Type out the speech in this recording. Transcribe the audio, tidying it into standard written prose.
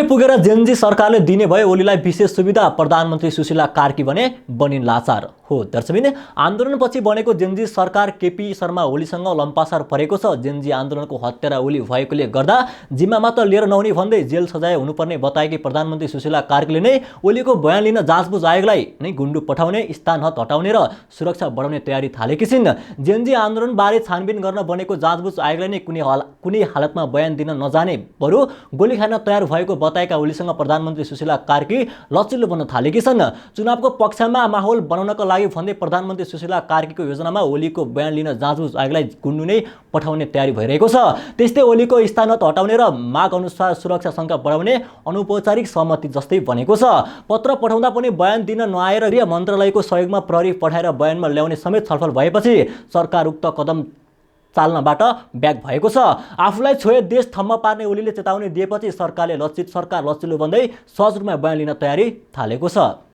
समयमै पुगेर जेनजी सरकारले दिने भए ओलीलाई विशेष सुविधा, प्रधानमन्त्री सुशीला कार्की भने बनिन् लाचार। हो दर्शकबिन, आन्दोलनपछि बनेको जेनजी सरकार केपी शर्मा ओलीसँग लम्पासार परेको छ। जेनजी आन्दोलनको हत्यारा ओली भएकोले गर्दा जिम्मा मात्र लिएर नहुने भन्दै जेल सजाय हुनुपर्ने बताएकी प्रधानमन्त्री सुशीला कार्कीले नै ओलीको बयान लिन जाँचबुझ आयोगलाई नै गुन्डु पठाउने, स्थान हद हटाउने र सुरक्षा बढाउने तयारी थालेकी छिन्। जेनजी आन्दोलनबारे छानबिन गर्न बनेको जाँचबुझ आयोगलाई नै कुनै हालतमा बयान दिन नजाने, बरु गोली खान तयार भएको बताएका ओलीसँग प्रधानमन्त्री सुशीला कार्की लचिलो बन्न थालेकी छन्। चुनावको पक्षमा माहौल बनाउनका लागि भन्दै प्रधानमन्त्री सुशीला कार्कीको योजनामा ओलीको बयान लिन जाँचबुझ आयोगलाई गुन्डु नै पठाउने तयारी भइरहेको छ। त्यस्तै ओलीको स्थानत हटाउने र माग अनुसार सुरक्षा शङ्का बढाउने अनौपचारिक सहमति जस्तै बनेको छ। पत्र पठाउँदा पनि बयान दिन नआएर गृह मन्त्रालयको सहयोगमा प्रहरी पठाएर बयानमा ल्याउने समेत छलफल भएपछि सरकार उक्त कदम चाल्नबाट ब्याक भएको छ। आफूलाई छोए देश थम्म पार्ने ओलीले चेतावनी दिएपछि सरकार लचिलो बन्दै सहज रूपमा बयान लिन तयारी थालेको छ।